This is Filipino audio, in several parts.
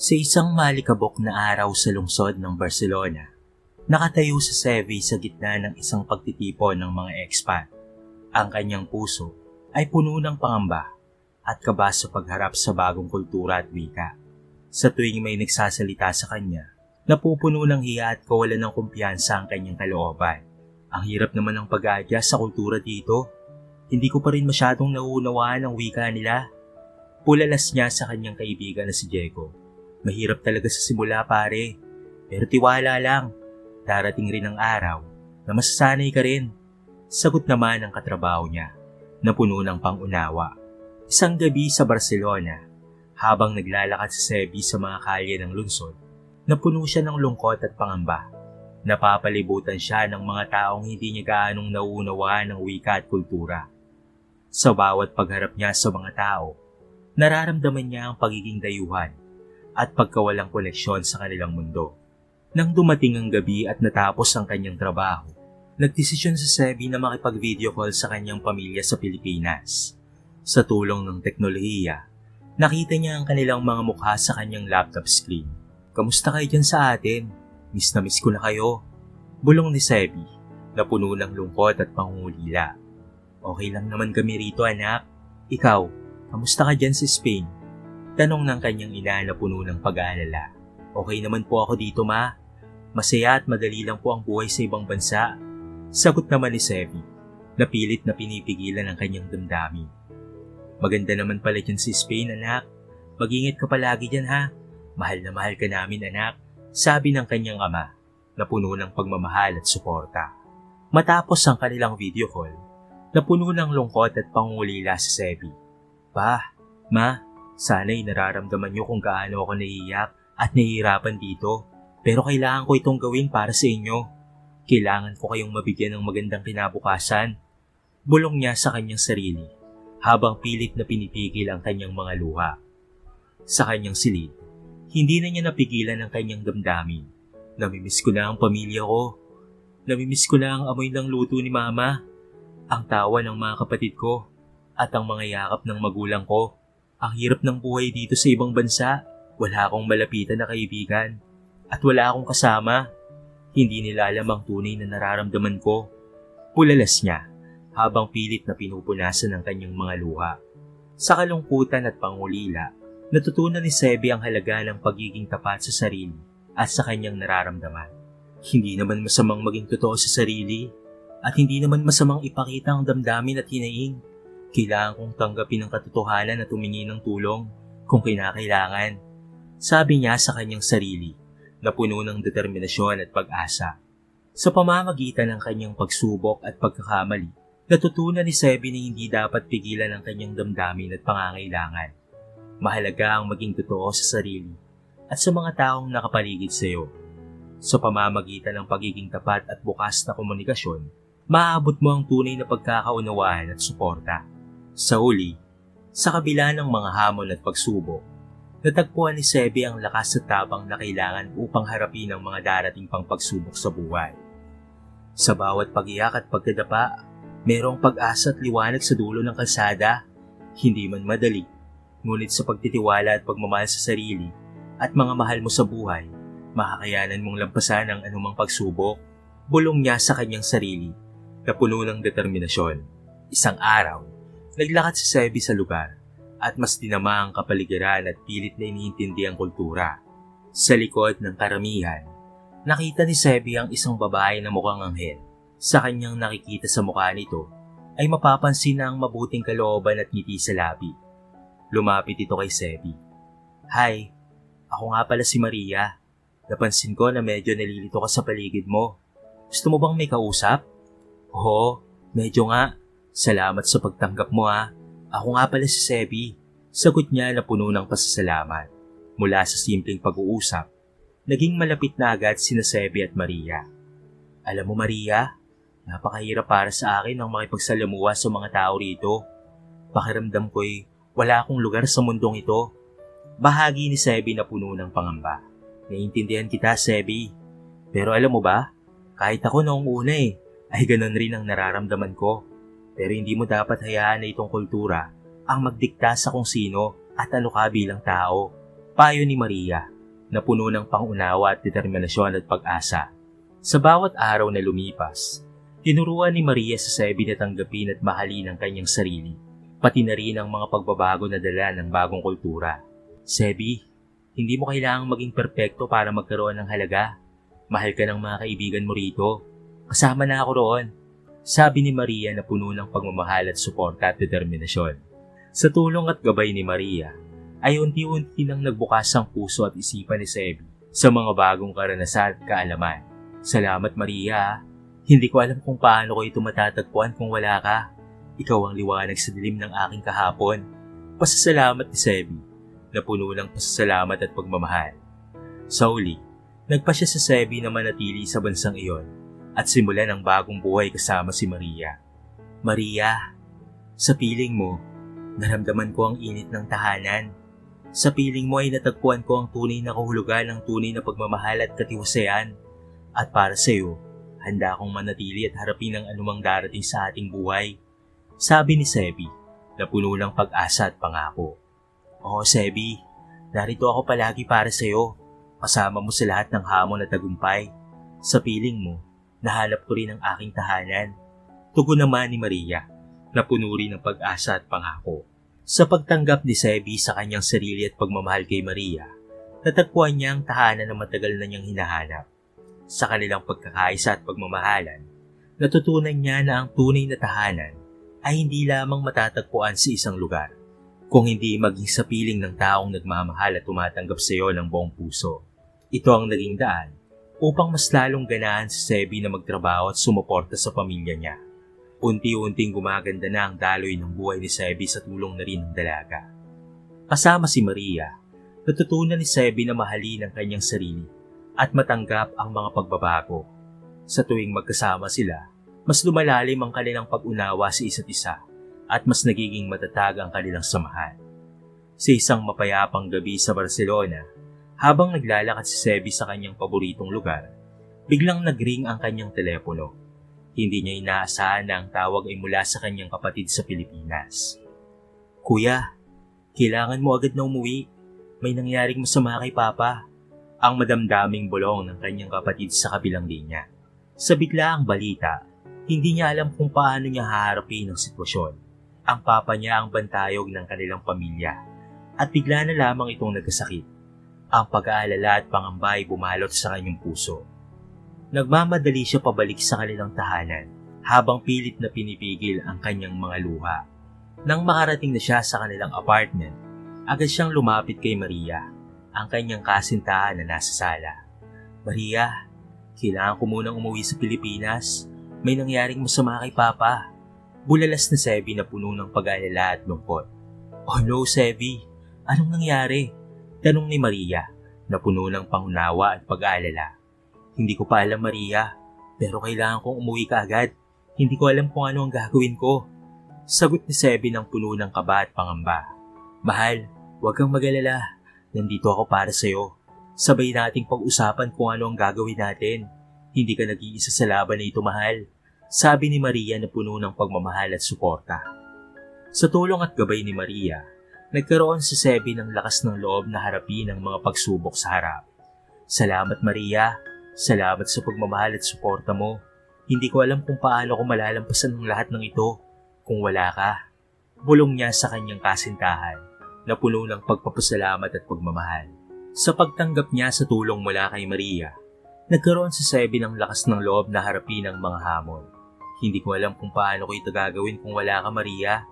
Sa isang malikabok na araw sa lungsod ng Barcelona, nakatayo si Sevi sa gitna ng isang pagtitipon ng mga expat. Ang kanyang puso ay puno ng pangamba at kaba sa pagharap sa bagong kultura at wika. Sa tuwing may nagsasalita sa kanya, napupuno ng hiya at kawalan ng kumpiyansa ang kanyang kalooban. Ang hirap naman ng pag-a-adjust sa kultura dito. Hindi ko pa rin masyadong nauunawaan ang wika nila. Pulalas niya sa kanyang kaibigan na si Diego. Mahirap talaga sa simula pare, pero tiwala lang. Darating rin ang araw na masasanay ka rin. Sagot naman ng katrabaho niya na puno ng pangunawa. Isang gabi sa Barcelona, habang naglalakad si Sebi sa mga kalye ng lungsod, napuno siya ng lungkot at pangamba. Napapalibutan siya ng mga taong hindi niya gaanong nauunawaan ng wika at kultura. Sa bawat pagharap niya sa mga tao, nararamdaman niya ang pagiging dayuhan at pagkawalang koneksyon sa kanilang mundo. Nang dumating ang gabi at natapos ang kanyang trabaho, nagdesisyon si Sebi na makipag-video call sa kanyang pamilya sa Pilipinas. Sa tulong ng teknolohiya, nakita niya ang kanilang mga mukha sa kanyang laptop screen. "Kamusta kayo dyan sa atin? Miss na miss ko na kayo." Bulong ni Sebi, na puno ng lungkot at pangungulila. "Okay lang naman kami rito anak. Ikaw, kamusta ka dyan sa Spain?" Tanong ng kanyang ina na puno ng pag-aalala. "Okay naman po ako dito ma. Masaya at madali lang po ang buhay sa ibang bansa." Sagot naman ni Sevi, na pilit na pinipigilan ang kanyang damdamin. "Maganda naman pala dyan sa Spain anak. Mag-ingat ka palagi dyan ha. Mahal na mahal ka namin anak." Sabi ng kanyang ama, na puno ng pagmamahal at suporta. Matapos ang kanilang video call, na puno ng lungkot at pangungulila si Sevi. "Pa, ma, sana'y nararamdaman niyo kung gaano ako naiiyak at nahihirapan dito. Pero kailangan ko itong gawin para sa inyo. Kailangan ko kayong mabigyan ng magandang kinabukasan." Bulong niya sa kanyang sarili, habang pilit na pinipigil ang kanyang mga luha. Sa kanyang silid, hindi na niya napigilan ang kanyang damdamin. "Namimiss ko na ang pamilya ko. Namimiss ko na ang amoy ng luto ni mama, ang tawa ng mga kapatid ko, at ang mga yakap ng magulang ko. Ang hirap ng buhay dito sa ibang bansa. Wala akong malapitan na kaibigan. At wala akong kasama. Hindi nila alam ang tunay na nararamdaman ko." Pulalas niya, habang pilit na pinupunasan ang kanyang mga luha. Sa kalungkutan at pangulila, natutunan ni Sebi ang halaga ng pagiging tapat sa sarili at sa kanyang nararamdaman. Hindi naman masamang maging totoo sa sarili, at hindi naman masamang ipakita ang damdamin at hinaing. Kailangan kong tanggapin ang katotohanan at humingi ng tulong kung kinakailangan. Sabi niya sa kanyang sarili, na puno ng determinasyon at pag-asa. Sa pamamagitan ng kanyang pagsubok at pagkakamali, natutunan ni Sebi na hindi dapat pigilan ang kanyang damdamin at pangangailangan. Mahalaga ang maging totoo sa sarili at sa mga taong nakapaligid sa iyo. Sa pamamagitan ng pagiging tapat at bukas na komunikasyon, maaabot mo ang tunay na pagkakaunawaan at suporta. Sa huli, sa kabila ng mga hamon at pagsubok, natagpuan ni Sebi ang lakas at tapang na kailangan upang harapin ang mga darating pang pagsubok sa buhay. Sa bawat pag-iyak at pagdadapa, mayroong pag-asa at liwanag sa dulo ng kalsada. Hindi man madali, ngunit sa pagtitiwala at pagmamahal sa sarili at mga mahal mo sa buhay, makakayanan mong lampasan ang anumang pagsubok. Bulong niya sa kanyang sarili, na puno ng determinasyon. Isang araw, naglakad si Sebi sa lugar at mas dinama ang kapaligiran at pilit na iniintindi ang kultura. Sa likod ng karamihan, nakita ni Sebi ang isang babae na mukhang anghel. Sa kanyang nakikita sa mukha nito, ay mapapansin na ang mabuting kalooban at ngiti sa labi. Lumapit ito kay Sebi. "Hi, ako nga pala si Maria. Napansin ko na medyo nalilito ka sa paligid mo. Gusto mo bang may kausap?" "Oo, medyo nga. Salamat sa pagtanggap mo ha. Ako nga pala si Sebi." Sagot niya na puno ng pasasalamat. Mula sa simpleng pag-uusap, naging malapit na agad sina Sebi at Maria. "Alam mo Maria, napakahirap para sa akin ang makipagsalamuha sa mga tao rito. Pakiramdam ko'y wala akong lugar sa mundong ito." Bahagi ni Sebi na puno ng pangamba. "Naiintindihan kita Sebi. Pero alam mo ba, kahit ako noong una ay ganun rin ang nararamdaman ko. Pero hindi mo dapat hayaan na itong kultura ang magdikta sa kung sino at ano ka bilang tao." Payo ni Maria na puno ng pangunawa at determinasyon at pag-asa. Sa bawat araw na lumipas, tinuruan ni Maria si Sebi na tanggapin at mahalin ang kanyang sarili, pati na rin ang mga pagbabago na dala ng bagong kultura. Sebi, hindi mo kailangang maging perpekto para magkaroon ng halaga. Mahal ka ng mga kaibigan mo rito. Kasama na ako roon. Sabi ni Maria na puno ng pagmamahal at suporta at determinasyon. Sa tulong at gabay ni Maria, ay unti-unti nang nagbukas ang puso at isipan ni Sebi sa mga bagong karanasan at kaalaman. Salamat Maria. Hindi ko alam kung paano ko ito matatagpuan kung wala ka. Ikaw ang liwanag sa dilim ng aking kahapon. Pasasalamat ni Sebi na puno ng pasasalamat at pagmamahal. Sa uli, nagpa siya sa Sebi na manatili sa bansang iyon at simulan ang bagong buhay kasama si Maria. Maria, sa piling mo, naramdaman ko ang init ng tahanan. Sa piling mo ay natagpuan ko ang tunay na kahulugan ng tunay na pagmamahal at katiwasayan. At para sa iyo, handa akong manatili at harapin ang anumang darating sa ating buhay. Sabi ni Sebi na puno ng pag-asa at pangako. Oo Sebi, narito ako palagi para sa iyo. Kasama mo sa lahat ng hamon at tagumpay. Sa piling mo, nahanap ko rin ang aking tahanan. Tugon naman ni Maria na puno rin ng pag-asa at pangako. Sa pagtanggap ni Sebi sa kanyang sarili at pagmamahal kay Maria, natagpuan niya ang tahanan na matagal na niyang hinahanap. Sa kanilang pagkakaisa at pagmamahalan, natutunan niya na ang tunay na tahanan ay hindi lamang matatagpuan sa isang lugar, kung hindi maging sa piling ng taong nagmamahal at tumatanggap sa iyo ng buong puso. Ito ang naging daan upang mas lalong ganahan si Sebi na magtrabaho at sumuporta sa pamilya niya. Unti-unting gumaganda na ang daloy ng buhay ni Sebi sa tulong na rin ng dalaga. Kasama si Maria, natutunan ni Sebi na mahalin ang kanyang sarili at matanggap ang mga pagbabago. Sa tuwing magkasama sila, mas lumalalim ang kanilang pag-unawa sa isa't isa at mas nagiging matatag ang kanilang samahan. Sa isang mapayapang gabi sa Barcelona, habang naglalakad si Sebi sa kanyang paboritong lugar, biglang nagring ang kanyang telepono. Hindi niya inaasahan na ang tawag ay mula sa kanyang kapatid sa Pilipinas. Kuya, kailangan mo agad na umuwi. May nangyaring masama kay Papa. Ang madamdaming bulong ng kanyang kapatid sa kabilang linya. Sa biglaang balita, hindi niya alam kung paano niya haharapin ang sitwasyon. Ang papa niya ang bantayog ng kanilang pamilya at bigla na lamang itong nagkasakit. Ang pag-aalala at pangamba ay bumalot sa kanyang puso. Nagmamadali siya pabalik sa kanilang tahanan habang pilit na pinipigil ang kanyang mga luha. Nang makarating na siya sa kanilang apartment, agad siyang lumapit kay Maria, ang kanyang kasintahan na nasa sala. Maria, kailangan ko munang umuwi sa Pilipinas. May nangyaring masama kay Papa. Bulalas na Sebi na puno ng pag-aalala at lungkot. Oh no, Sebi. Anong nangyari? Tanong ni Maria na puno ng pangunawa at pag-aalala. Hindi ko pa alam Maria, pero kailangan kong umuwi ka agad. Hindi ko alam kung ano ang gagawin ko. Sagot ni Sebi ng puno ng kaba at pangamba. Mahal, huwag kang mag-alala. Nandito ako para sa'yo. Sabay nating pag-usapan kung ano ang gagawin natin. Hindi ka nag-iisa sa laban na ito, mahal. Sabi ni Maria na puno ng pagmamahal at suporta. Sa tulong at gabay ni Maria, nagkaroon si Sebi ng lakas ng loob na harapin ang mga pagsubok sa harap. Salamat Maria. Salamat sa pagmamahal at suporta mo. Hindi ko alam kung paano ko malalampasan ng lahat ng ito kung wala ka. Bulong niya sa kanyang kasintahan na puno ng pagpapasalamat at pagmamahal. Sa pagtanggap niya sa tulong mula kay Maria, nagkaroon si Sebi ng lakas ng loob na harapin ang mga hamon. Hindi ko alam kung paano ko ito gagawin kung wala ka Maria.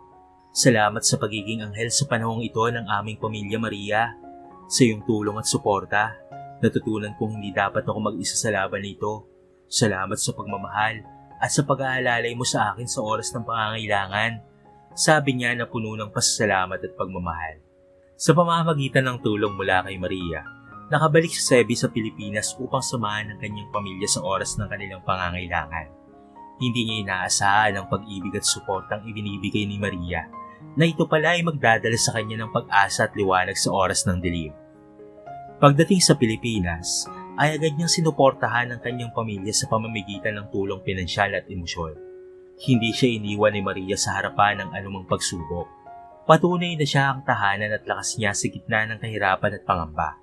Salamat sa pagiging anghel sa panahong ito ng aming pamilya Maria. Sa iyong tulong at suporta, natutunan kong hindi dapat ako mag-isa sa laban nito. Salamat sa pagmamahal at sa pag-aalalay mo sa akin sa oras ng pangangailangan. Sabi niya na puno ng pasasalamat at pagmamahal. Sa pamamagitan ng tulong mula kay Maria, nakabalik si Sebi sa Pilipinas upang samahan ang kanyang pamilya sa oras ng kanilang pangangailangan. Hindi niya inaasahan ang pag-ibig at suportang ibinibigay ni Maria na ito pala ay magdadala sa kanya ng pag-asa at liwanag sa oras ng dilim. Pagdating sa Pilipinas, ay agad niyang sinuportahan ang kanyang pamilya sa pamamagitan ng tulong pinansyal at emosyon. Hindi siya iniwan ni Maria sa harapan ng anumang pagsubok. Patunay na siya ang tahanan at lakas niya sa gitna ng kahirapan at pangamba.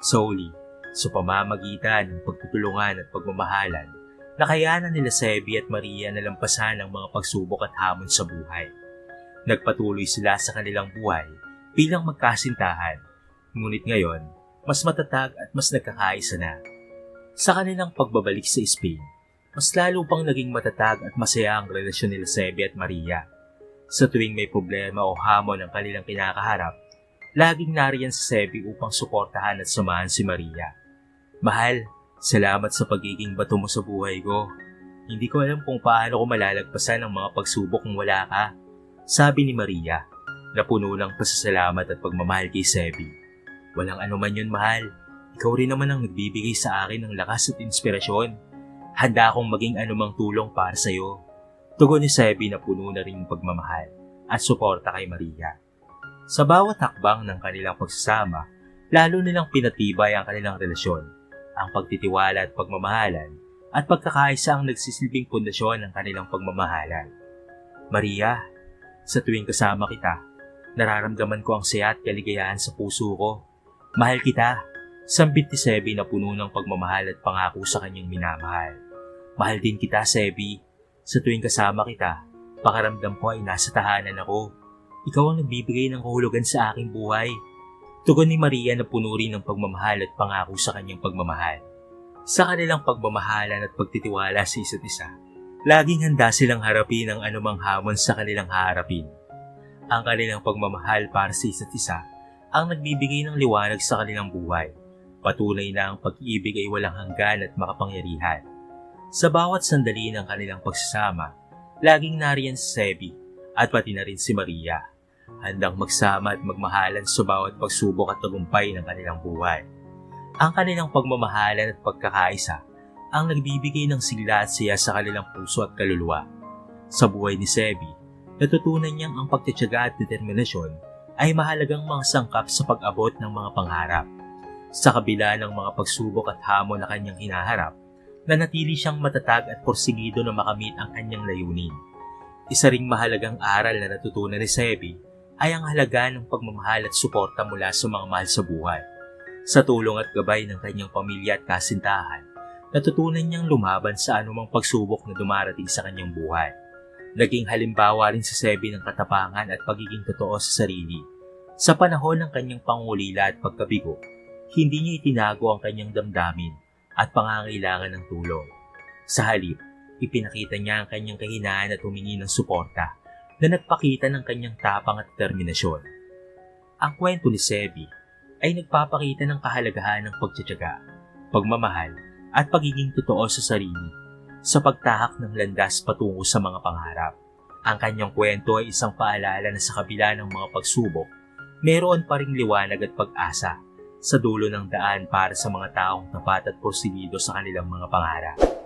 Solely, sa pamamagitan ng pagtutulungan at pagmamahalan, nakayanan nila Sebi at Maria na lampasan ang mga pagsubok at hamon sa buhay. Nagpatuloy sila sa kanilang buhay bilang magkasintahan, ngunit ngayon, mas matatag at mas nagkakaisa na. Sa kanilang pagbabalik sa Spain, mas lalo pang naging matatag at masaya ang relasyon nila Sebi at Maria. Sa tuwing may problema o hamon ang kanilang kinakaharap, laging nariyan si Sebi upang suportahan at samahan si Maria. Mahal, salamat sa pagiging bato mo sa buhay ko. Hindi ko alam kung paano ko malalagpasan ang mga pagsubok kung wala ka, sabi ni Maria, na puno ng pasasalamat at pagmamahal kay Sebi. Walang anuman yun, mahal. Ikaw rin naman ang nagbibigay sa akin ng lakas at inspirasyon. Handa akong maging anumang tulong para sa iyo. Tugon ni Sebi na puno na rin ng pagmamahal at suporta kay Maria. Sa bawat hakbang ng kanilang pagsasama, lalo nilang pinatibay ang kanilang relasyon, ang pagtitiwala at pagmamahalan, at pagkakaisa ang nagsisilbing pundasyon ng kanilang pagmamahalan. Maria, sa tuwing kasama kita, nararamdaman ko ang saya at kaligayahan sa puso ko. Mahal kita, sambit ni Sebi na puno ng pagmamahal at pangako sa kanyang minamahal. Mahal din kita, Sebi. Sa tuwing kasama kita, pakaramdam ko ay nasa tahanan ako. Ikaw ang nagbibigay ng kahulugan sa aking buhay. Tugon ni Maria na puno rin ng pagmamahal at pangako sa kanyang pagmamahal. Sa kanilang pagmamahalan at pagtitiwala sa isa't isa, laging handa silang harapin ang anumang hamon sa kanilang haharapin. Ang kanilang pagmamahal para sa isa't isa ang nagbibigay ng liwanag sa kanilang buhay. Patunay na ang pag-ibig ay walang hanggan at makapangyarihan. Sa bawat sandali ng kanilang pagsasama, laging nariyan si Sebi at pati na rin si Maria, handang magsama at magmahalan sa bawat pagsubok at tagumpay ng kanilang buhay. Ang kanilang pagmamahalan at pagkakaisa ang nagbibigay ng sigla at siya sa kanilang puso at kaluluwa. Sa buhay ni Sebi, natutunan niyang ang pagtitiyaga at determinasyon ay mahalagang mga sangkap sa pag-abot ng mga pangarap. Sa kabila ng mga pagsubok at hamon na kanyang hinaharap, nanatili siyang matatag at porsigido na makamit ang kanyang layunin. Isa ring mahalagang aral na natutunan ni Sebi ay ang halaga ng pagmamahal at suporta mula sa mga mahal sa buhay. Sa tulong at gabay ng kanyang pamilya at kasintahan, natutunan niyang lumaban sa anumang pagsubok na dumarating sa kanyang buhay. Naging halimbawa rin si Sebi ng katapangan at pagiging totoo sa sarili. Sa panahon ng kanyang pangulila at pagkabigo, hindi niya itinago ang kanyang damdamin at pangangailangan ng tulong. Sa halip, ipinakita niya ang kanyang kahinaan at humingi ng suporta na nagpakita ng kanyang tapang at determinasyon. Ang kwento ni Sebi ay nagpapakita ng kahalagahan ng pagtitiyaga, pagmamahal at pagiging totoo sa sarili sa pagtahak ng landas patungo sa mga pangarap. Ang kanyang kwento ay isang paalala na sa kabila ng mga pagsubok, meron pa ring liwanag at pag-asa sa dulo ng daan para sa mga taong tapat at porsigido sa kanilang mga pangarap.